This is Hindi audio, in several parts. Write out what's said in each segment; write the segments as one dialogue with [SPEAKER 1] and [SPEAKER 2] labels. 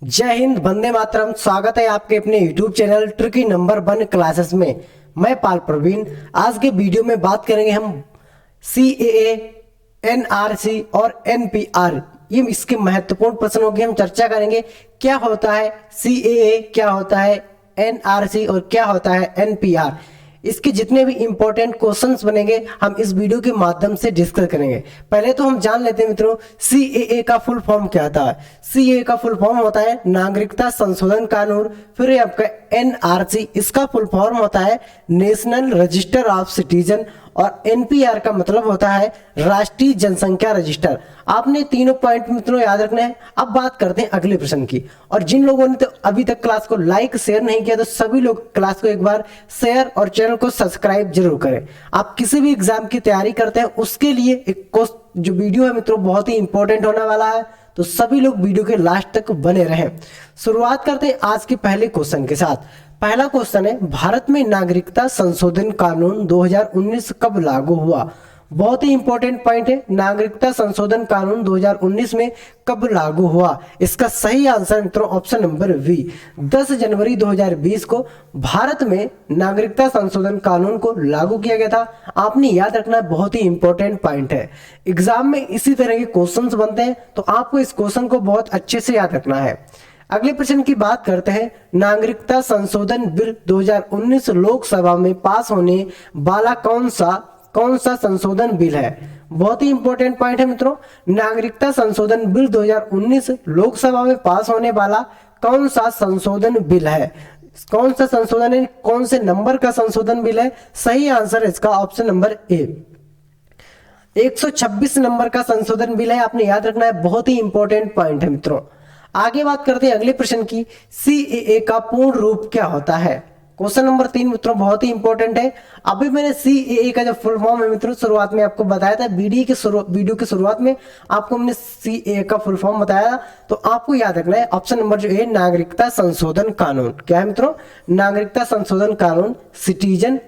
[SPEAKER 1] जय हिंद, वंदे मातरम। स्वागत है आपके अपने YouTube channel tricky number 1 classes में। मैं पाल प्रवीण। आज के वीडियो में बात करेंगे हम CAA, NRC और NPR। ये इसके महत्वपूर्ण प्रश्नों की हम चर्चा करेंगे। क्या होता है CAA, क्या होता है NRC और क्या होता है NPR। इसके जितने भी इंपॉर्टेंट क्वेश्चंस बनेंगे हम इस वीडियो के माध्यम से डिस्कस करेंगे। पहले तो हम जान लेते हैं मित्रों, CAA का फुल फॉर्म क्या होता है। CAA का फुल फॉर्म होता है नागरिकता संशोधन कानून। फिर ये आपका NRC, इसका फुल फॉर्म होता है नेशनल रजिस्टर ऑफ सिटीजन। और NPR का मतलब होता है राष्ट्रीय जनसंख्या रजिस्टर। आपने तीनों पॉइंट मित्रों याद रखने हैं। अब बात करते हैं अगले प्रश्न की। और जिन लोगों ने तो अभी तक क्लास को लाइक शेयर नहीं किया तो सभी लोग क्लास को एक बार शेयर और चैनल को सब्सक्राइब जरूर करें। आप किसी भी एग्जाम की तैयारी करते हैं उसके लिए एक जो वीडियो है मित्रों बहुत ही इंपॉर्टेंट होने वाला है, तो सभी लोग वीडियो के लास्ट तक बने रहें। शुरुआत करते हैं आज के पहले क्वेश्चन के साथ। पहला क्वेश्चन है, भारत में नागरिकता संशोधन कानून 2019 कब लागू हुआ। बहुत ही इंपॉर्टेंट पॉइंट है, नागरिकता संशोधन कानून 2019 में कब लागू हुआ। इसका सही आंसर मित्रों ऑप्शन नंबर बी, 10 जनवरी 2020 को भारत में नागरिकता संशोधन कानून को लागू किया गया था। आपने याद रखना, बहुत ही इंपॉर्टेंट पॉइंट है। एग्जाम में इसी तरह के क्वेश्चंस बनते हैं, तो आपको इस क्वेश्चन को बहुत अच्छे से याद रखना है। अगले प्रश्न की बात करते हैं, नागरिकता संशोधन बिल 2019 लोकसभा में पास होने वाला कौन सा संशोधन बिल है। बहुत ही इंपॉर्टेंट पॉइंट है मित्रों, नागरिकता संशोधन बिल 2019 लोकसभा में पास होने वाला कौन सा संशोधन बिल है। कौन सा संशोधन है, कौन से नंबर का संशोधन बिल है। सही आंसर है इसका ऑप्शन नंबर ए, 126 नंबर का संशोधन बिल है। आपने याद रखना है, बहुत ही इंपॉर्टेंट पॉइंट है मित्रों। आगे बात करते हैं अगले प्रश्न की, CAA का पूर्ण रूप क्या होता है। क्वेश्चन नंबर 3 मित्रों बहुत ही इंपॉर्टेंट है। अभी मैंने CAA का जो फुल फॉर्म है मित्रों शुरुआत में आपको बताया था, वीडियो की शुरुआत में आपको हमने CAA का फुल फॉर्म बताया था। तो आपको याद रखना है ऑप्शन नंबर जो है नागरिकता संशोधन कानून। क्या है मित्रों, नागरिकता संशोधन कानून, सिटीजन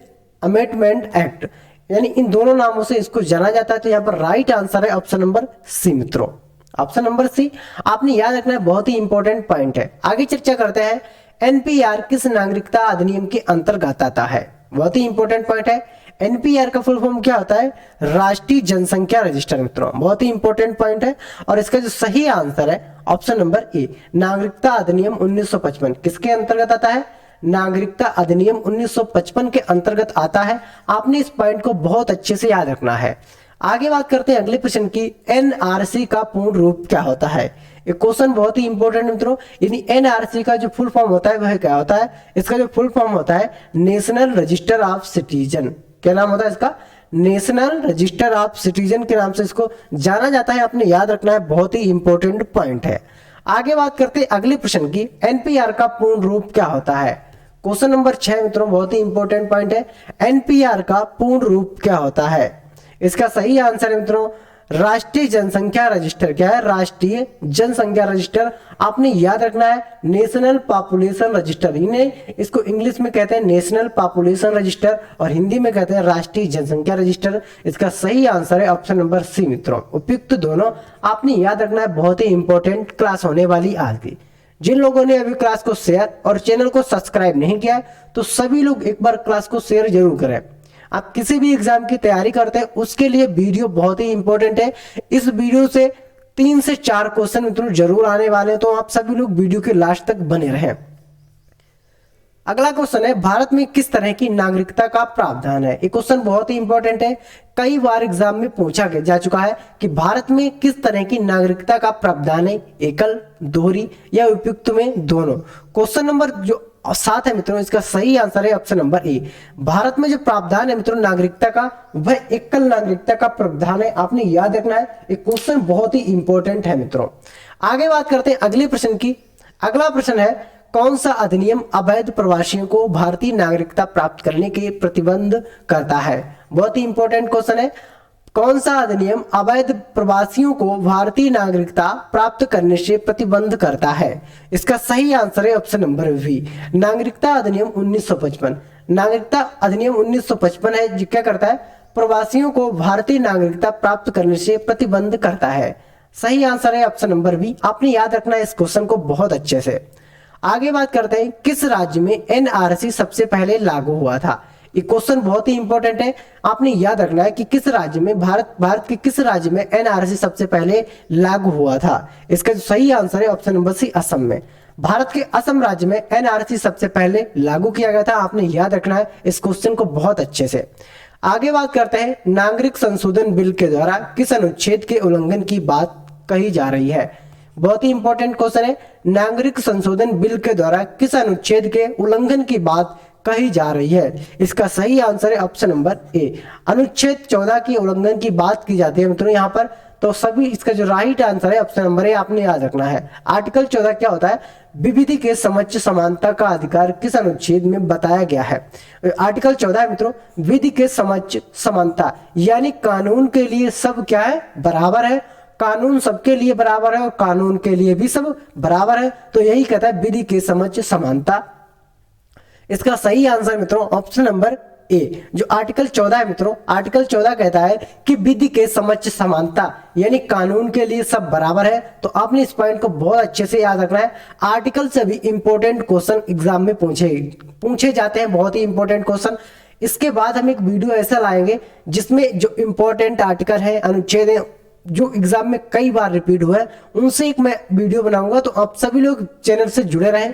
[SPEAKER 1] अमेंडमेंट एक्ट, यानी इन दोनों नामों से इसको जाना जाता है। तो यहाँ पर राइट आंसर है ऑप्शन नंबर सी मित्रों, ऑप्शन नंबर सी। आपने याद रखना है, बहुत ही इंपॉर्टेंट पॉइंट है। आगे चर्चा करते हैं, NPR किस नागरिकता अधिनियम के अंतर्गत आता है। बहुत ही इंपॉर्टेंट पॉइंट है। NPR का फुल फॉर्म क्या होता है, राष्ट्रीय जनसंख्या रजिस्टर मित्रों। बहुत ही इंपॉर्टेंट पॉइंट है। और इसका जो सही आंसर है ऑप्शन नंबर ए, नागरिकता अधिनियम 1955 किसके अंतर्गत आता है, नागरिकता अधिनियम 1955 के अंतर्गत आता है। आपने इस पॉइंट को बहुत अच्छे से याद रखना है। आगे बात करते हैं अगले प्रश्न की, NRC का पूर्ण रूप क्या होता है। एक क्वेश्चन बहुत ही इंपॉर्टेंट मित्रों, यानी NRC का जो फुल फॉर्म होता है वह क्या होता है। इसका जो फुल फॉर्म होता है नेशनल रजिस्टर ऑफ सिटीजन। क्या नाम होता है इसका, नेशनल रजिस्टर ऑफ सिटीजन के नाम से इसको जाना जाता है। आपने याद रखना है, बहुत ही इंपॉर्टेंट पॉइंट है। आगे बात करते हैं अगले प्रश्न की, NPR का पूर्ण रूप क्या होता है। क्वेश्चन नंबर 6 मित्रों बहुत ही इंपॉर्टेंट पॉइंट है, NPR का पूर्ण रूप क्या होता है। इसका सही आंसर है मित्रों राष्ट्रीय जनसंख्या रजिस्टर। क्या है, राष्ट्रीय जनसंख्या रजिस्टर। आपने याद रखना है नेशनल पॉपुलेशन रजिस्टर। इन्हें इसको इंग्लिश में कहते हैं नेशनल पॉपुलेशन रजिस्टर और हिंदी में कहते हैं राष्ट्रीय जनसंख्या रजिस्टर। इसका सही आंसर है ऑप्शन नंबर सी मित्रों, उपयुक्त दोनों। आपने याद रखना है, बहुत ही इंपॉर्टेंट क्लास होने वाली आज की। जिन लोगों ने अभी क्लास को शेयर और चैनल को सब्सक्राइब नहीं किया है तो सभी लोग एक बार क्लास को शेयर जरूर करें। आप किसी भी एग्जाम की तैयारी करते हैं उसके लिए वीडियो बहुत ही इंपॉर्टेंट है। इस वीडियो से 3 से 4 क्वेश्चन मित्रों जरूर आने वाले हैं, तो आप सभी लोग वीडियो के लास्ट तक बने रहें। अगला क्वेश्चन है, भारत में किस तरह की नागरिकता का प्रावधान है। ये क्वेश्चन बहुत ही इंपॉर्टेंट है, कई बार एग्जाम में पूछा जा चुका है कि भारत में किस तरह की नागरिकता का प्रावधान है, एकल, दोहरी या उपयुक्त में दोनों। क्वेश्चन नंबर जो 7 है मित्रों, इसका सही आंसर है ऑप्शन नंबर ए, भारत में जो प्रावधान है मित्रों नागरिकता का वह एकल नागरिकता का प्रावधान है। आपने याद रखना है, एक क्वेश्चन बहुत ही इंपॉर्टेंट है मित्रों। आगे बात करते हैं अगले प्रश्न की। अगला प्रश्न है, कौन सा अधिनियम अवैध प्रवासियों को भारतीय नागरिकता प्राप्त करने के प्रतिबंध करता है। बहुत ही इंपॉर्टेंट क्वेश्चन है, कौन सा अधिनियम अवैध प्रवासियों को भारतीय नागरिकता प्राप्त करने से प्रतिबंध करता है। इसका सही आंसर है ऑप्शन नंबर बी, नागरिकता अधिनियम 1955। नागरिकता अधिनियम 1955 है, क्या करता है, प्रवासियों को भारतीय नागरिकता प्राप्त करने से प्रतिबंध करता है। सही आंसर है ऑप्शन नंबर बी। आपने याद रखना है इस क्वेश्चन को बहुत अच्छे से। आगे बात करते हैं, किस राज्य में एनआरसी सबसे पहले लागू हुआ था। ये क्वेश्चन बहुत ही इंपॉर्टेंट है, आपने याद रखना है कि किस राज्य में, भारत के किस राज्य में एनआरसी सबसे पहले लागू हुआ था। इसका जो सही आंसर है ऑप्शन नंबर सी, असम में। भारत के असम राज्य में एनआरसी सबसे पहले लागू किया गया था। आपने याद रखना है इस क्वेश्चन को बहुत अच्छे से। आगे बात करते हैं, नागरिक संशोधन बिल के द्वारा किस अनुच्छेद के उल्लंघन की बात कही जा रही है। बहुत ही इंपॉर्टेंट क्वेश्चन है, नागरिक संशोधन बिल के द्वारा किस अनुच्छेद के उल्लंघन की बात कही जा रही है। इसका सही आंसर है ऑप्शन नंबर ए, अनुच्छेद 14 की उल्लंघन की बात की जाती है मित्रों यहाँ पर। तो सभी इसका जो राइट आंसर है ऑप्शन नंबर ए, आपने याद रखना है। आर्टिकल 14 क्या होता है, विविधि के समक्ष समानता का अधिकार किस अनुच्छेद में बताया गया है। आर्टिकल 14 है मित्रों, विधि के समक्ष समानता, यानी कानून के लिए सब क्या है, बराबर है। कानून सबके लिए बराबर है और कानून के लिए भी सब बराबर है, तो यही कहता है विधि के समक्ष समानता। इसका सही आंसर मित्रों ऑप्शन नंबर ए, जो आर्टिकल 14 है मित्रों, आर्टिकल 14 कहता है कि विधि के समक्ष समानता, यानी कानून के लिए सब बराबर है। तो आपने इस पॉइंट को बहुत अच्छे से याद रखना है। आर्टिकल से भी इंपॉर्टेंट क्वेश्चन एग्जाम में पूछे जाते हैं, बहुत ही इंपॉर्टेंट क्वेश्चन। इसके बाद हम एक वीडियो ऐसा लाएंगे जिसमें जो इंपॉर्टेंट आर्टिकल है, अनुच्छेद है, जो एग्जाम में कई बार रिपीट हुआ है, उनसे एक मैं वीडियो बनाऊंगा। तो आप सभी लोग चैनल से जुड़े रहें।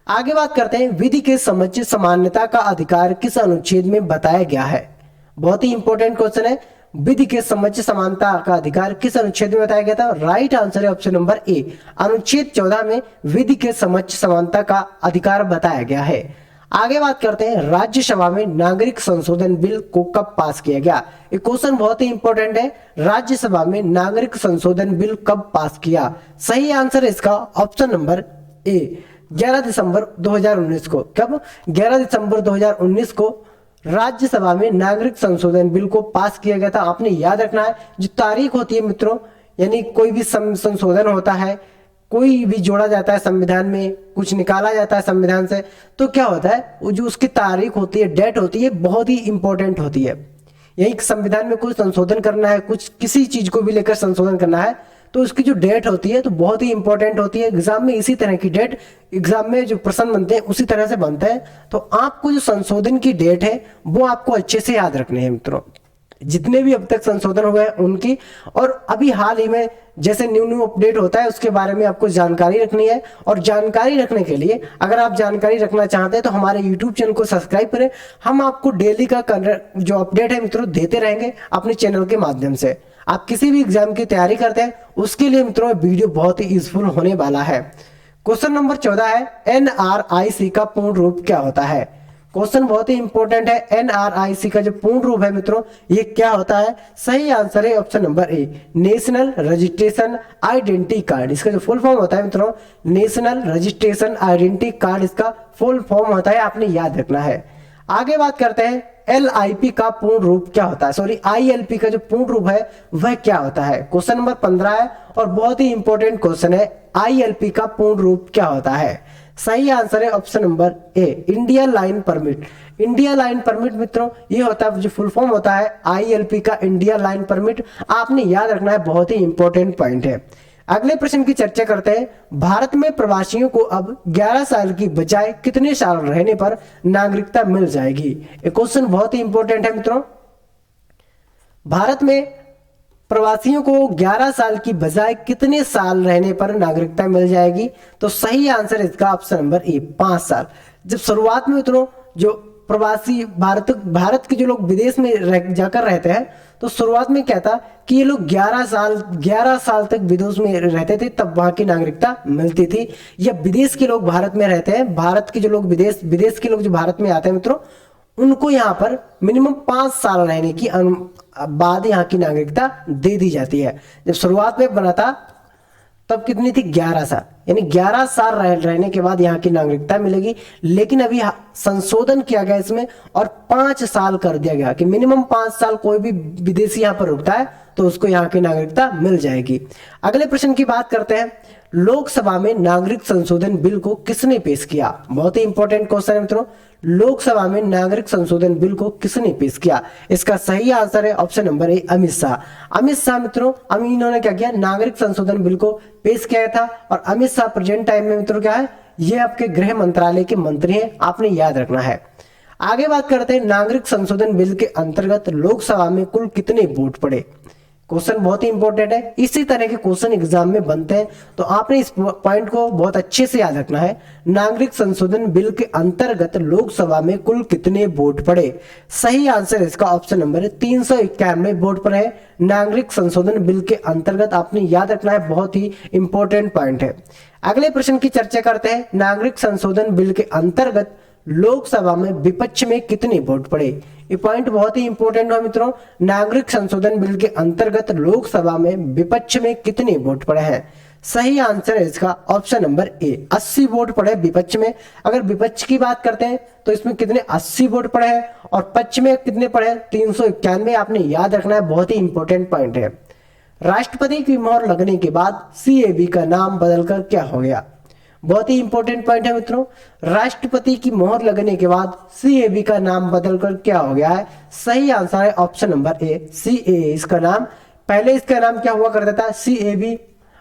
[SPEAKER 1] आगे बात करते हैं, विधि के समक्ष समानता का अधिकार किस अनुच्छेद में बताया गया है। बहुत ही इंपॉर्टेंट क्वेश्चन है, विधि के समक्ष समानता का अधिकार किस अनुच्छेद में बताया गया था। राइट आंसर है ऑप्शन नंबर ए, अनुच्छेद 14 में विधि के समक्ष समानता का अधिकार बताया गया है। आगे बात करते हैं, राज्यसभा में नागरिक संशोधन बिल को कब पास किया गया। ये क्वेश्चन बहुत ही इंपॉर्टेंट है, राज्यसभा में नागरिक संशोधन बिल कब पास किया। सही आंसर है इसका ऑप्शन नंबर ए, 11 दिसंबर 2019 को। कब, 11 दिसंबर 2019 को राज्यसभा में नागरिक संशोधन बिल को पास किया गया था। आपने याद रखना है, जो तारीख होती है मित्रों, यानी कोई भी संशोधन होता है, कोई भी जोड़ा जाता है संविधान में, कुछ निकाला जाता है संविधान से, तो क्या होता है, वो जो उसकी तारीख होती है, डेट होती है, बहुत ही इंपॉर्टेंट होती है। यही संविधान में कोई संशोधन करना है, कुछ किसी चीज को भी लेकर संशोधन करना है, तो उसकी जो डेट होती है तो बहुत ही इंपॉर्टेंट होती है। एग्जाम में इसी तरह की डेट, एग्जाम में जो प्रश्न बनते हैं उसी तरह से बनते हैं। तो आपको जो संशोधन की डेट है वो आपको अच्छे से याद रखनी है मित्रों, जितने भी अब तक संशोधन हुए हैं उनकी, और अभी हाल ही में जैसे न्यू अपडेट होता है उसके बारे में आपको जानकारी रखनी है। और जानकारी रखने के लिए, अगर आप जानकारी रखना चाहते हैं तो हमारे यूट्यूब चैनल को सब्सक्राइब करें। हम आपको डेली का जो अपडेट है मित्रों देते रहेंगे अपने चैनल के माध्यम से। आप किसी भी एग्जाम की तैयारी करते हैं उसके लिए मित्रों वीडियो बहुत ही यूजफुल होने वाला है। क्वेश्चन नंबर 14 है, एनआरआईसी का पूर्ण रूप क्या होता है। क्वेश्चन बहुत ही इंपॉर्टेंट है, एनआरआईसी का जो पूर्ण रूप है मित्रों ये क्या होता है। सही आंसर है option number A, national registration identity card. इसका जो फुल फॉर्म होता है मित्रों, नेशनल रजिस्ट्रेशन आइडेंटिटी कार्ड इसका फुल फॉर्म होता है, आपने याद रखना है। आगे बात करते हैं, एलआईपी का पूर्ण रूप क्या होता है, सॉरी आईएलपी का जो पूर्ण रूप है वह क्या होता है। क्वेश्चन नंबर 15 है और बहुत ही इंपॉर्टेंट क्वेश्चन है, आईएलपी का पूर्ण रूप क्या होता है। सही आंसर है option number A, India line permit. India line permit मित्रों ये होता है, जो फुल फॉर्म होता है आईएलपी का, इंडिया लाइन परमिट। आपने याद रखना है, बहुत ही इंपॉर्टेंट पॉइंट है। अगले प्रश्न की चर्चा करते हैं, भारत में प्रवासियों को अब 11 साल की बजाय कितने साल रहने पर नागरिकता मिल जाएगी। ये क्वेश्चन बहुत ही इंपॉर्टेंट है मित्रों। भारत में प्रवासियों को 11 साल की बजाय कितने साल रहने पर नागरिकता मिल जाएगी। तो सही आंसर इसका ऑप्शन नंबर ए, 5 साल। जब शुरुआत में मित्रों जो प्रवासी भारत के जो लोग विदेश में जाकर रहते हैं, तो शुरुआत में क्या था कि ये लोग 11 साल तक विदेश में रहते थे, तब वहां की नागरिकता मिलती थी। या विदेश के लोग भारत में रहते हैं, भारत के जो लोग विदेश के लोग जो भारत में आते हैं मित्रों, उनको यहाँ पर मिनिमम 5 साल रहने की बाद यहाँ की नागरिकता दे दी जाती है। जब शुरुआत में बना था तब कितनी थी, 11 साल, यानी 11 साल रहने के बाद यहाँ की नागरिकता मिलेगी। लेकिन अभी संशोधन किया गया इसमें और 5 साल कर दिया गया कि मिनिमम 5 साल कोई भी विदेशी यहाँ पर रुकता है तो उसको यहाँ की नागरिकता मिल जाएगी। अगले प्रश्न की बात करते हैं, लोकसभा में नागरिक संशोधन बिल को किसने पेश किया? बहुत ही इंपॉर्टेंट क्वेश्चन है मित्रों, लोकसभा में नागरिक संशोधन बिल को किसने पेश किया? इसका सही आंसर है option number A, Amit Shah. Amit Shah मित्रों, इन्होंने क्या किया, नागरिक संशोधन बिल को पेश किया था। और अमित शाह प्रेजेंट टाइम में मित्रों क्या है, ये आपके गृह मंत्रालय के मंत्री हैं, आपने याद रखना है। आगे बात करते हैं, नागरिक संशोधन बिल के अंतर्गत लोकसभा में कुल कितने वोट पड़े? क्वेश्चन बहुत ही इंपॉर्टेंट है, इसी तरह के क्वेश्चन एग्जाम में बनते हैं, तो आपने इस पॉइंट को बहुत अच्छे से याद रखना है। नागरिक संशोधन बिल के अंतर्गत लोकसभा में कुल कितने वोट पड़े? सही आंसर इसका ऑप्शन नंबर है 391 वोट पड़े हैं नागरिक संशोधन बिल के अंतर्गत। आपने याद रखना है, बहुत ही इंपॉर्टेंट पॉइंट है। अगले प्रश्न की चर्चा करते हैं, नागरिक संशोधन बिल के अंतर्गत लोकसभा में विपक्ष में कितने वोट पड़े? ये पॉइंट बहुत ही इंपॉर्टेंट है मित्रों, नागरिक संशोधन बिल के अंतर्गत लोकसभा में विपक्ष में कितने वोट पड़े हैं? सही आंसर है इसका ऑप्शन नंबर ए, 80 वोट पड़े विपक्ष में। अगर विपक्ष की बात करते हैं तो इसमें कितने 80 वोट पड़े हैं, और पक्ष में कितने पड़े? 391। आपने याद रखना है, बहुत ही इंपॉर्टेंट पॉइंट है। राष्ट्रपति की मोहर लगने के बाद सीएबी का नाम बदलकर क्या हो गया? बहुत ही इंपॉर्टेंट पॉइंट है मित्रों, राष्ट्रपति की मोहर लगने के बाद सीएबी का नाम बदलकर क्या हो गया है? सही आंसर है ऑप्शन नंबर ए, सीएए इसका नाम। पहले इसका नाम क्या हुआ करता था? सीएबी,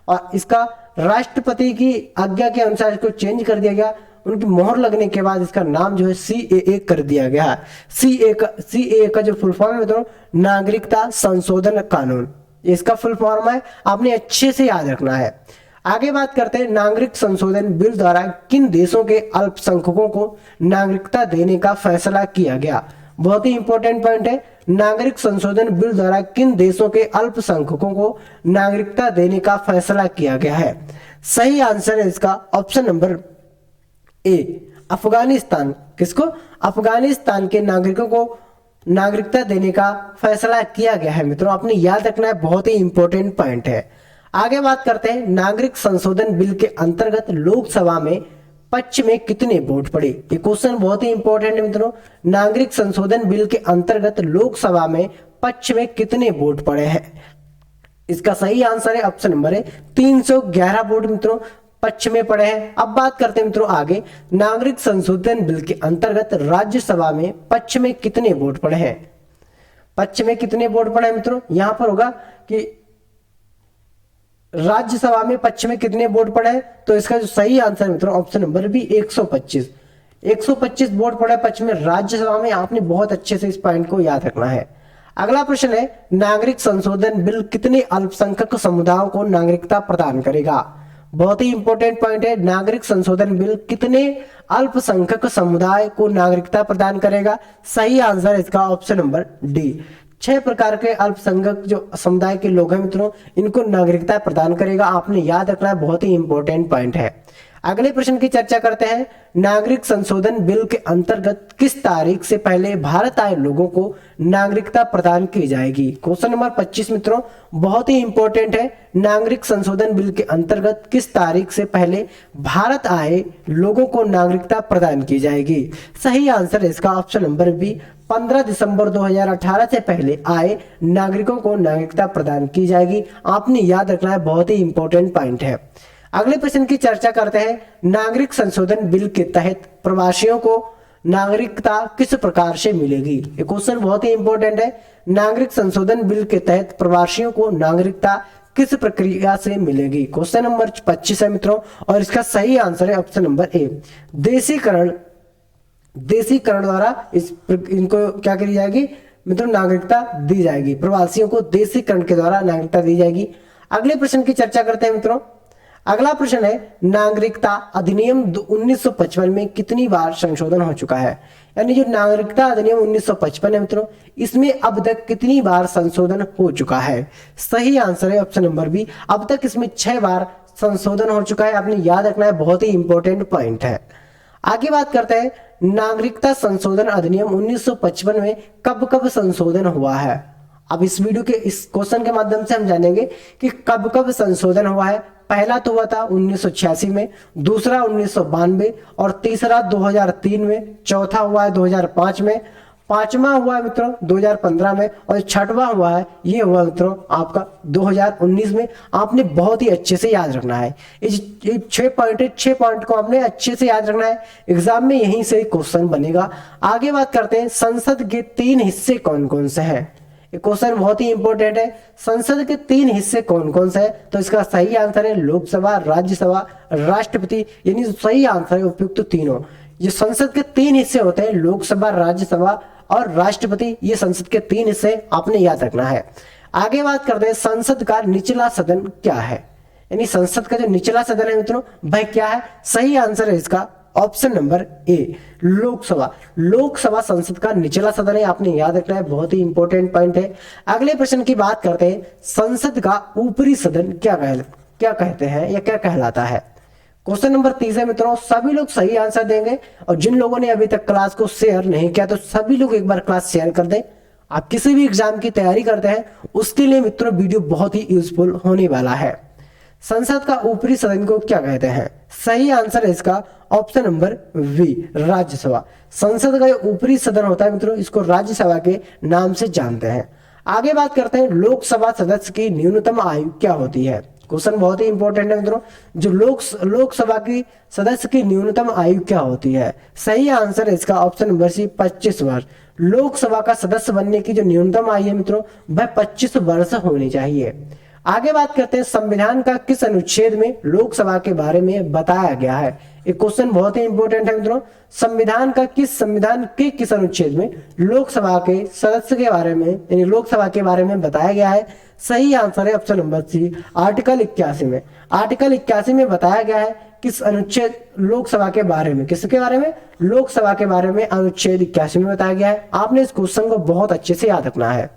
[SPEAKER 1] और इसका राष्ट्रपति की आज्ञा के अनुसार इसको चेंज कर दिया गया। उनकी मोहर लगने के बाद इसका नाम जो है सीएए कर दिया गया है। सीएए का जो फुल फॉर्म है मित्रों, नागरिकता संशोधन कानून, इसका फुल फॉर्म है, आपने अच्छे से याद रखना है। आगे बात करते हैं, नागरिक संशोधन बिल द्वारा किन देशों के अल्पसंख्यकों को नागरिकता देने का फैसला किया गया? बहुत ही इंपॉर्टेंट पॉइंट है, नागरिक संशोधन बिल द्वारा किन देशों के अल्पसंख्यकों को नागरिकता देने का फैसला किया गया है? सही आंसर है इसका ऑप्शन नंबर ए, अफगानिस्तान। किसको? अफगानिस्तान के नागरिकों को नागरिकता देने का फैसला किया गया है मित्रों, आपने याद रखना है, बहुत ही इंपॉर्टेंट पॉइंट है। आगे बात करते हैं, नागरिक संशोधन बिल के अंतर्गत लोकसभा में पक्ष में कितने वोट पड़े? ये क्वेश्चन बहुत ही इंपॉर्टेंट है मित्रों, नागरिक संशोधन बिल के अंतर्गत लोकसभा में पक्ष में कितने वोट पड़े हैं? इसका सही आंसर है ऑप्शन नंबर है 311 वोट मित्रों पक्ष में पड़े हैं। अब बात करते हैं मित्रों आगे, नागरिक संशोधन बिल के अंतर्गत राज्यसभा में पक्ष में कितने वोट पड़े हैं? पक्ष में कितने वोट पड़े हैं मित्रों? यहां पर होगा कि राज्यसभा में पक्ष में कितने वोट पड़े हैं, तो इसका जो सही आंसर है मित्रों ऑप्शन नंबर बी 125 वोट पड़े पक्ष में राज्यसभा में। आपने बहुत अच्छे से इस पॉइंट को याद रखना है। अगला प्रश्न है, नागरिक संशोधन बिल कितने अल्पसंख्यक समुदायों को नागरिकता प्रदान करेगा? बहुत ही इंपॉर्टेंट पॉइंट है, नागरिक संशोधन बिल कितने अल्पसंख्यक समुदाय को नागरिकता प्रदान करेगा? सही आंसर है इसका ऑप्शन नंबर डी, 6 प्रकार के अल्पसंख्यक जो समुदाय के लोग हैं मित्रों, इनको नागरिकता प्रदान करेगा। आपने याद रखना है, बहुत ही इंपॉर्टेंट पॉइंट है। अगले प्रश्न की चर्चा करते हैं, नागरिक संशोधन बिल के अंतर्गत किस तारीख से पहले भारत आए लोगों को नागरिकता प्रदान की जाएगी? क्वेश्चन नंबर 25 मित्रों बहुत ही इंपॉर्टेंट है, नागरिक संशोधन बिल के अंतर्गत किस तारीख से पहले भारत आए लोगों को नागरिकता प्रदान की जाएगी? सही आंसर है इसका ऑप्शन नंबर बी, 15 दिसंबर 2018 से पहले आए नागरिकों को नागरिकता प्रदान की जाएगी। आपने याद रखना है, बहुत ही इंपॉर्टेंट पॉइंट है। अगले प्रश्न की चर्चा करते हैं, नागरिक संशोधन बिल के तहत प्रवासियों को नागरिकता किस प्रकार से मिलेगी? ये क्वेश्चन बहुत ही इंपॉर्टेंट है, नागरिक संशोधन बिल के तहत प्रवासियों को नागरिकता किस प्रक्रिया से मिलेगी? क्वेश्चन नंबर 25 है मित्रों, और इसका सही आंसर है ऑप्शन नंबर ए, देशीकरण द्वारा इनको क्या करी जाएगी मित्रों? नागरिकता दी जाएगी। प्रवासियों को देशीकरण के द्वारा नागरिकता दी जाएगी। अगले प्रश्न की चर्चा करते हैं मित्रों। अगला प्रश्न है, नागरिकता अधिनियम 1955 में कितनी बार संशोधन हो चुका है? यानी जो नागरिकता अधिनियम 1955 है मित्रों, इसमें अब तक कितनी बार संशोधन हो चुका है? सही आंसर है ऑप्शन नंबर बी, अब तक इसमें 6 बार संशोधन हो चुका है। आपने याद रखना है, बहुत ही इंपॉर्टेंट पॉइंट है। आगे बात करते हैं, नागरिकता संशोधन अधिनियम 1955 में कब कब संशोधन हुआ है? अब इस वीडियो के इस क्वेश्चन के माध्यम से हम जानेंगे कि कब कब संशोधन हुआ है। पहला तो हुआ था 1986 में, दूसरा 1992 और तीसरा 2003 में, चौथा हुआ है 2005 में, पांचवा हुआ है मित्रों 2015 में, और छठवां हुआ है ये हुआ मित्रों आपका 2019 में। आपने बहुत ही अच्छे से याद रखना है। ये 6 पॉइंट है, 6 पॉइंट को आपने अच्छे से याद रखना है, एग्जाम में यहीं से क्वेश्चन बनेगा। आगे बात करते हैं संसद के 3 हिस्से कौन कौन से हैं। ये क्वेश्चन बहुत ही इंपॉर्टेंट है। संसद के 3 हिस्से कौन कौन से हैं, तो इसका सही आंसर है लोकसभा, राज्यसभा, राष्ट्रपति, यानी सही आंसर है उपयुक्त तीनों। ये संसद के 3 हिस्से होते हैं, लोकसभा, राज्यसभा और राष्ट्रपति। ये संसद के 3 हिस्से आपने याद रखना है। आगे बात करते हैं संसद का निचला सदन क्या है, यानी संसद का जो निचला सदन है मित्रों वह क्या है। सही आंसर है इसका option number A, Lok Sabha. Lok Sabha संसद का निचला सदन है, आपने याद रखना है, बहुत ही इंपॉर्टेंट पॉइंट है। अगले प्रश्न की बात करते हैं संसद का ऊपरी सदन क्या कहते हैं या क्या कहलाता है। क्वेश्चन नंबर 30 है मित्रों, सभी लोग सही आंसर देंगे, और जिन लोगों ने अभी तक क्लास को शेयर नहीं किया तो सभी लोग एक बार क्लास शेयर कर दें। आप किसी भी एग्जाम की तैयारी करते हैं उसके लिए मित्रों वीडियो बहुत ही यूजफुल होने वाला है। संसद का ऊपरी सदन को क्या कहते हैं। सही आंसर है इसका ऑप्शन नंबर बी, राज्यसभा। संसद का जो ऊपरी सदन होता है मित्रों इसको राज्यसभा के नाम से जानते हैं। आगे बात करते हैं लोकसभा सदस्य की न्यूनतम आयु क्या होती है। क्वेश्चन बहुत ही इंपॉर्टेंट है मित्रों, जो लोकसभा की सदस्य की न्यूनतम आयु क्या होती है। सही आंसर है इसका ऑप्शन नंबर सी, 25 वर्ष। लोकसभा का सदस्य बनने की जो न्यूनतम आयु है मित्रों वह 25 वर्ष होनी चाहिए। आगे बात करते हैं संविधान का किस अनुच्छेद में लोकसभा के बारे में बताया गया है। एक क्वेश्चन बहुत ही इंपॉर्टेंट है मित्रों, संविधान के किस अनुच्छेद में लोकसभा के सदस्य के बारे में यानी लोकसभा के बारे में बताया गया है। सही आंसर है ऑप्शन नंबर सी, आर्टिकल 81 में। आर्टिकल 81 में बताया गया है किस अनुच्छेद लोकसभा के बारे में, किसके बारे में, लोकसभा के बारे में अनुच्छेद 81 में बताया गया है। आपने इस क्वेश्चन को बहुत अच्छे से याद रखना है।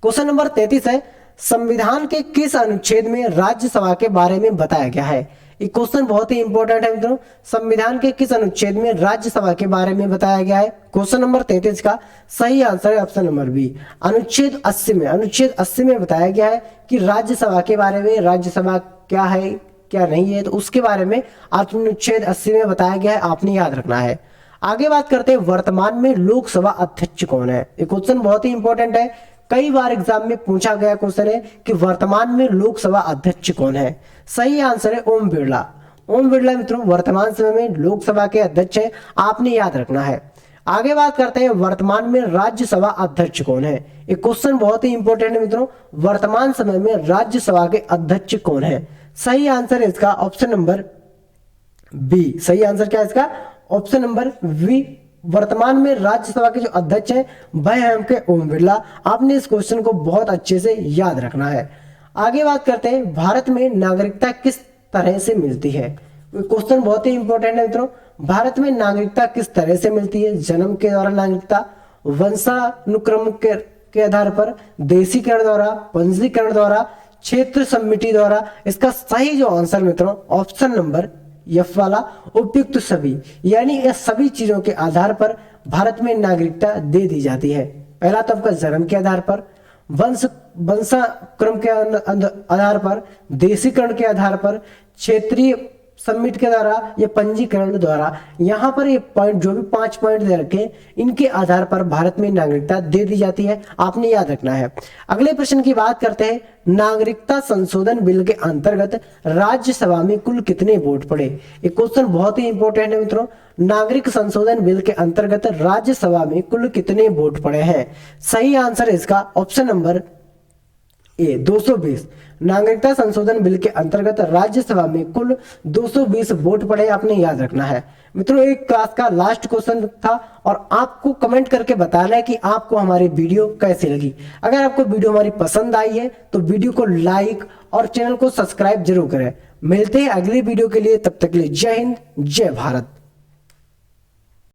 [SPEAKER 1] क्वेश्चन नंबर 33 है, संविधान के किस अनुच्छेद में राज्यसभा के बारे में बताया गया है। ये क्वेश्चन बहुत ही इंपॉर्टेंट है मित्रों, संविधान के किस अनुच्छेद में राज्यसभा के बारे में बताया गया है। क्वेश्चन नंबर 33 का सही आंसर है ऑप्शन नंबर बी, अनुच्छेद 80 में। अनुच्छेद 80 में बताया गया है कि राज्यसभा के बारे में, राज्यसभा क्या है क्या नहीं है, तो उसके बारे में अनुच्छेद 80 में बताया गया है, आपने याद रखना है। आगे बात करते हैं वर्तमान में लोकसभा अध्यक्ष कौन है। ये क्वेश्चन बहुत ही इंपॉर्टेंट है, कई बार एग्जाम में पूछा गया क्वेश्चन है कि वर्तमान में लोकसभा अध्यक्ष कौन है। सही आंसर है ओम बिरला। ओम बिरला मित्रों वर्तमान समय में लोकसभा के अध्यक्ष हैं, आपने याद रखना है। आगे बात करते हैं वर्तमान में राज्यसभा अध्यक्ष कौन है। एक क्वेश्चन बहुत ही इंपॉर्टेंट है मित्रों, वर्तमान समय में राज्यसभा के अध्यक्ष कौन है। सही आंसर है इसका ऑप्शन नंबर बी। सही आंसर क्या है इसका ऑप्शन नंबर बी, वर्तमान में राज्यसभा के जो अध्यक्ष हैं वह है हमके ओम बिरला। आपने इस क्वेश्चन को बहुत अच्छे से याद रखना है। आगे बात करते हैं भारत में नागरिकता किस तरह से मिलती है। क्वेश्चन बहुत ही इंपॉर्टेंट है मित्रों, भारत में नागरिकता किस तरह से मिलती है। जन्म के द्वारा नागरिकता, वंशानुक्रम के आधार पर, देशीकरण द्वारा, पंजीकरण द्वारा, क्षेत्र सम्मिति द्वारा। इसका सही जो आंसर मित्रों ऑप्शन नंबर एफ वाला, उपयुक्त सभी, यानी ये सभी चीजों के आधार पर भारत में नागरिकता दे दी जाती है। पहला तो आपका जन्म के आधार पर, वंशानुक्रम के आधार पर, देशीकरण के आधार पर, क्षेत्रीय सम्मिट के द्वारा या पंजीकरण द्वारा। यहाँ पर ये पॉइंट जो भी 5 पॉइंट दे रखे इनके आधार पर भारत में नागरिकता दे दी जाती है, आपने याद रखना है। अगले प्रश्न की बात करते हैं, नागरिकता संशोधन बिल के अंतर्गत राज्यसभा में कुल कितने वोट पड़े। ये क्वेश्चन बहुत ही इंपॉर्टेंट है मित्रों, नागरिक संशोधन बिल के अंतर्गत राज्यसभा में कुल कितने वोट पड़े हैं। सही आंसर है इसका ऑप्शन नंबर ए, 220। नागरिकता संशोधन बिल के अंतर्गत राज्यसभा में कुल 220 वोट पड़े, आपने याद रखना है। मित्रों एक क्लास का लास्ट क्वेश्चन था और आपको कमेंट करके बताना है कि आपको हमारी वीडियो कैसी लगी। अगर आपको वीडियो हमारी पसंद आई है तो वीडियो को लाइक और चैनल को सब्सक्राइब जरूर करें। मिलते हैं अगली वीडियो के लिए, तब तक के लिए जय हिंद जय भारत।